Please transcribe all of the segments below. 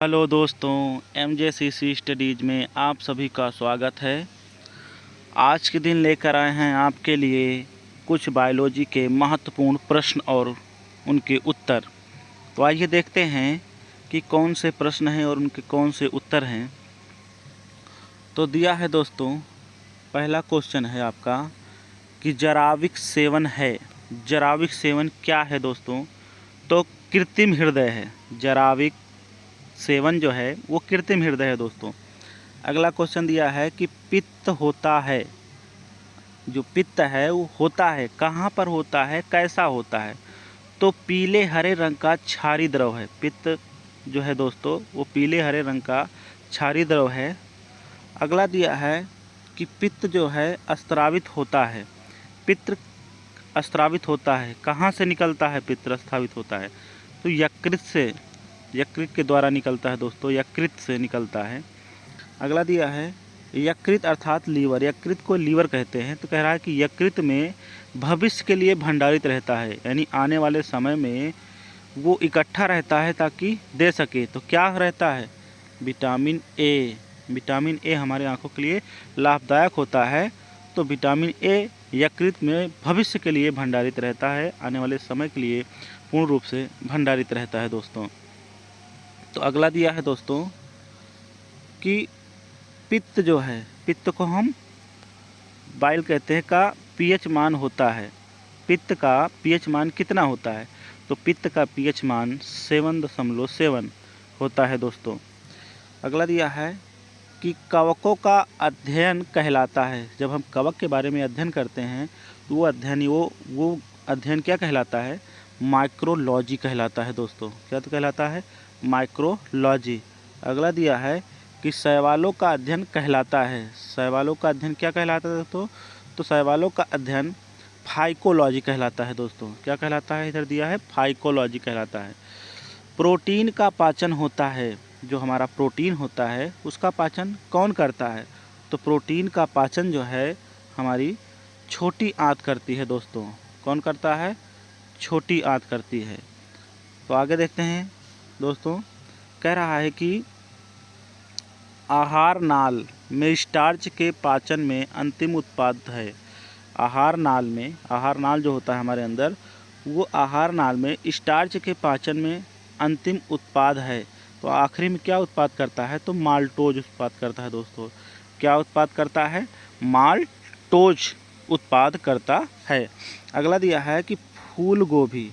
Hello दोस्तों, MJCC studies में आप सभी का स्वागत है। आज के दिन लेकर आए हैं आपके लिए कुछ बायोलॉजी के महत्वपूर्ण प्रश्न और उनके उत्तर। तो आइए देखते हैं कि कौन से प्रश्न हैं और उनके कौन से उत्तर हैं। तो दिया है दोस्तों, पहला क्वेश्चन है आपका कि जराविक सेवन है। जराविक सेवन क्या है दोस्तों? तो कृत्रिम हृदय है। जराविक सेवन जो है वो कृत्रिम हृदय है दोस्तों। अगला क्वेश्चन दिया है कि पित्त होता है। जो पित्त है वो होता है, कहाँ पर होता है, कैसा होता है? तो पीले हरे रंग का क्षारी द्रव है। पित्त जो है दोस्तों वो पीले हरे रंग का क्षारी द्रव है। अगला दिया है कि पित्त जो है स्त्रावित होता है। पित्त स्त्रावित होता है, कहाँ से निकलता है? पित्त स्त्रावित होता है तो यकृत से, यकृत के द्वारा निकलता है दोस्तों, यकृत से निकलता है। अगला दिया है यकृत अर्थात लीवर। यकृत को लीवर कहते हैं। तो कह रहा है कि यकृत में भविष्य के लिए भंडारित रहता है, यानी आने वाले समय में वो इकट्ठा रहता है ताकि दे सके। तो क्या रहता है? Vitamin A. विटामिन ए हमारे आँखों के लिए लाभदायक होता है। तो विटामिन ए यकृत में भविष्य के लिए भंडारित रहता है, आने वाले समय के लिए पूर्ण रूप से भंडारित रहता है दोस्तों। तो अगला दिया है दोस्तों कि पित्त जो है, पित्त को हम बाइल कहते हैं, का पीएच मान होता है। पित्त का पीएच मान कितना होता है? तो पित्त का पीएच मान 7.7 होता है दोस्तों। अगला दिया है कि कवकों का अध्ययन कहलाता है। जब हम कवक के बारे में अध्ययन करते हैं तो वो अध्ययन क्या कहलाता है? माइक्रोलॉजी कहलाता है दोस्तों। क्या तो कहलाता है? माइक्रोलॉजी। अगला दिया है कि शैवालों का अध्ययन कहलाता है। शैवालों का अध्ययन क्या कहलाता है दोस्तों? तो शैवालों का अध्ययन फाइकोलॉजी कहलाता है दोस्तों। क्या कहलाता है? इधर दिया है फाइकोलॉजी कहलाता है। प्रोटीन का पाचन होता है। जो हमारा प्रोटीन होता है उसका पाचन कौन करता है? तो प्रोटीन का पाचन जो है हमारी छोटी आंत करती है दोस्तों। कौन करता है? छोटी आंत करती है। तो आगे देखते हैं दोस्तों, कह रहा है कि आहार नाल में स्टार्च के पाचन में अंतिम उत्पाद है। आहार नाल जो होता है हमारे अंदर, वो आहार नाल में स्टार्च के पाचन में अंतिम उत्पाद है। तो आखिरी में क्या उत्पाद करता है? तो माल्टोज उत्पाद करता है दोस्तों। क्या उत्पाद करता है? माल्टोज उत्पाद करता है। अगला दिया है कि फूल गोभी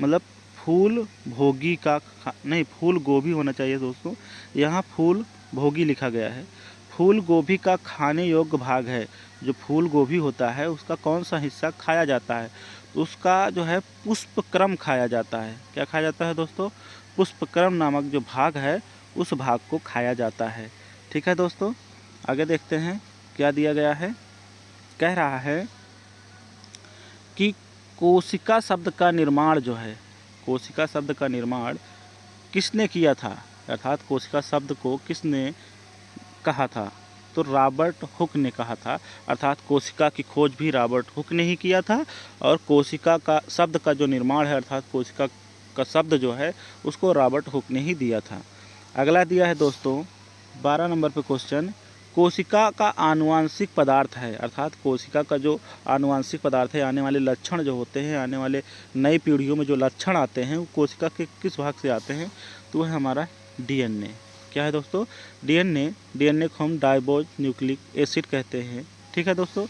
मतलब फूल भोगी का नहीं, फूल गोभी होना चाहिए दोस्तों। यहाँ फूल भोगी लिखा गया है। फूल गोभी का खाने योग्य भाग है। जो फूल गोभी होता है उसका कौन सा हिस्सा खाया जाता है? उसका जो है पुष्पक्रम खाया जाता है। क्या खाया जाता है दोस्तों? पुष्पक्रम नामक जो भाग है उस भाग को खाया जाता है। ठीक है दोस्तों, आगे देखते हैं क्या दिया गया है। कह रहा है कि कोशिका शब्द का निर्माण जो है, कोशिका शब्द का निर्माण किसने किया था? अर्थात कोशिका शब्द को किसने कहा था? तो रॉबर्ट हुक ने कहा था। अर्थात कोशिका की खोज भी रॉबर्ट हुक ने ही किया था और कोशिका का शब्द का जो निर्माण है अर्थात कोशिका का शब्द जो है उसको रॉबर्ट हुक ने ही दिया था। अगला दिया है दोस्तों 12 नंबर पे क्वेश्चन, कोशिका का आनुवांशिक पदार्थ है। अर्थात कोशिका का जो आनुवांशिक पदार्थ है, आने वाले लक्षण जो होते हैं, आने वाले नई पीढ़ियों में जो लक्षण आते हैं वो कोशिका के किस भाग से आते हैं? तो वह हमारा डीएनए। क्या है दोस्तों? डीएनए को हम डाइबोज न्यूक्लिक एसिड कहते हैं। ठीक है दोस्तों,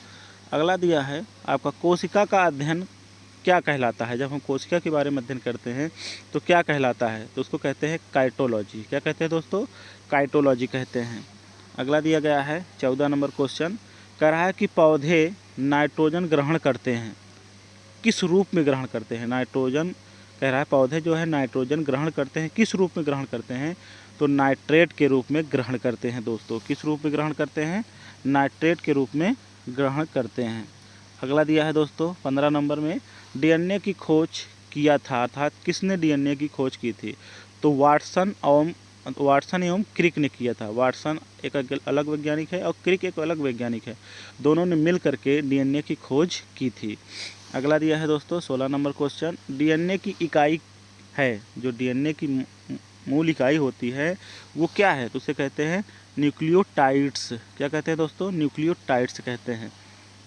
अगला दिया है आपका कोशिका का अध्ययन क्या कहलाता है? जब हम कोशिका के बारे में अध्ययन करते हैं तो क्या कहलाता है? तो उसको कहते हैं काइटोलॉजी। क्या कहते हैं दोस्तों? काइटोलॉजी कहते हैं। अगला दिया गया है 14 नंबर क्वेश्चन, कह रहा है कि पौधे नाइट्रोजन ग्रहण करते हैं, किस रूप में ग्रहण करते हैं? नाइट्रोजन कह रहा है पौधे जो है नाइट्रोजन ग्रहण करते हैं, किस रूप में ग्रहण करते हैं? तो नाइट्रेट के रूप में ग्रहण करते हैं दोस्तों। किस रूप में ग्रहण करते हैं? नाइट्रेट के रूप में ग्रहण करते हैं। अगला दिया है दोस्तों 15 नंबर में, डीएनए की खोज किया था। अर्थात किसने डीएनए की खोज की थी? तो वाटसन एवं क्रिक ने किया था। वाटसन एक अलग वैज्ञानिक है और क्रिक एक अलग वैज्ञानिक है। दोनों ने मिल करके डीएनए की खोज की थी। अगला दिया है दोस्तों 16 नंबर क्वेश्चन, डीएनए की इकाई है, जो डीएनए की मूल इकाई होती है वो क्या है, तो उसे कहते हैं न्यूक्लियोटाइड्स। क्या कहते हैं दोस्तों? न्यूक्लियोटाइड्स कहते हैं।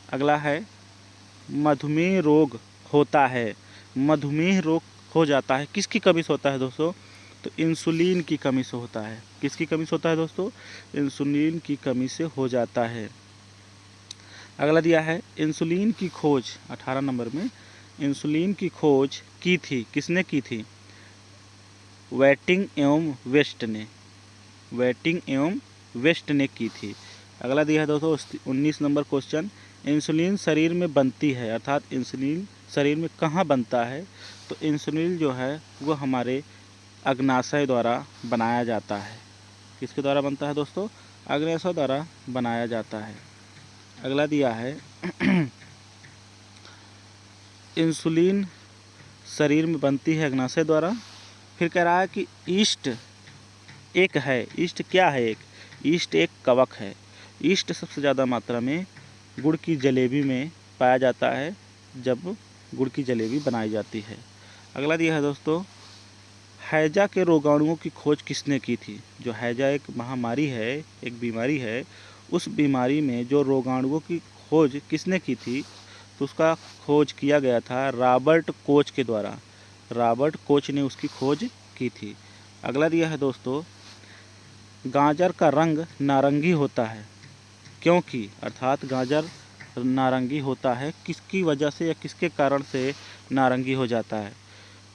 अगला है मधुमेह रोग होता है। मधुमेह रोग हो जाता है किसकी कमी से होता है दोस्तों? तो इंसुलिन की कमी से होता है। किसकी कमी से होता है दोस्तों? इंसुलिन की कमी से हो जाता है। अगला दिया है इंसुलिन की खोज 18 नंबर में, इंसुलिन की खोज की थी, किसने की थी? वेटिंग एवं वेस्ट ने, वेटिंग एवं वेस्ट ने की थी। अगला दिया है दोस्तों 19 नंबर क्वेश्चन, इंसुलिन शरीर में बनती है, अर्थात इंसुलिन शरीर में कहाँ बनता है? तो इंसुलिन जो है वो हमारे अग्नाशय द्वारा बनाया जाता है। किसके द्वारा बनता है दोस्तों? अग्नाशय द्वारा बनाया जाता है। अगला दिया है इंसुलिन शरीर में बनती है अग्नाशय द्वारा। फिर कह रहा है कि ईस्ट एक है, ईस्ट क्या है? एक ईस्ट एक कवक है। ईस्ट सबसे ज़्यादा मात्रा में गुड़ की जलेबी में पाया जाता है जब गुड़ की जलेबी बनाई जाती है। अगला दिया है दोस्तों हैजा के रोगाणुओं की खोज किसने की थी? जो हैजा एक महामारी है, एक बीमारी है, उस बीमारी में जो रोगाणुओं की खोज किसने की थी? तो उसका खोज किया गया था रॉबर्ट कोच के द्वारा। रॉबर्ट कोच ने उसकी खोज की थी। अगला दिया है दोस्तों गाजर का रंग नारंगी होता है क्योंकि, अर्थात गाजर नारंगी होता है किसकी वजह से या किसके कारण से नारंगी हो जाता है?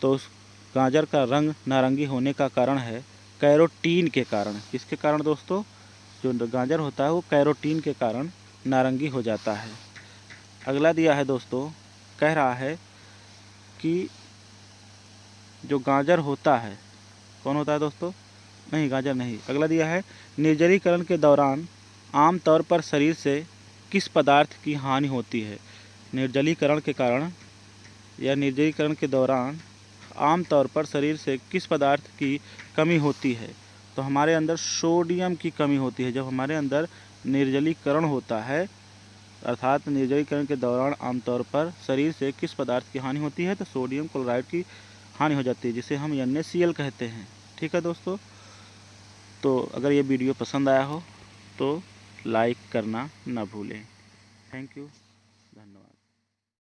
तो उस गाजर का रंग नारंगी होने का कारण है कैरोटीन के कारण। किसके कारण दोस्तों? जो गाजर होता है वो कैरोटीन के कारण नारंगी हो जाता है। अगला दिया है दोस्तों, कह रहा है कि जो गाजर होता है, कौन होता है दोस्तों? नहीं, गाजर नहीं। अगला दिया है निर्जलीकरण के दौरान आमतौर पर शरीर से किस पदार्थ की हानि होती है? निर्जलीकरण के कारण या निर्जलीकरण के दौरान आमतौर पर शरीर से किस पदार्थ की कमी होती है? तो हमारे अंदर सोडियम की कमी होती है। जब हमारे अंदर निर्जलीकरण होता है, अर्थात निर्जलीकरण के दौरान आमतौर पर शरीर से किस पदार्थ की हानि होती है? तो सोडियम क्लोराइड की हानि हो जाती है, जिसे हम NaCl कहते हैं। ठीक है दोस्तों, तो अगर ये वीडियो पसंद आया हो तो लाइक करना ना भूलें। Thank you.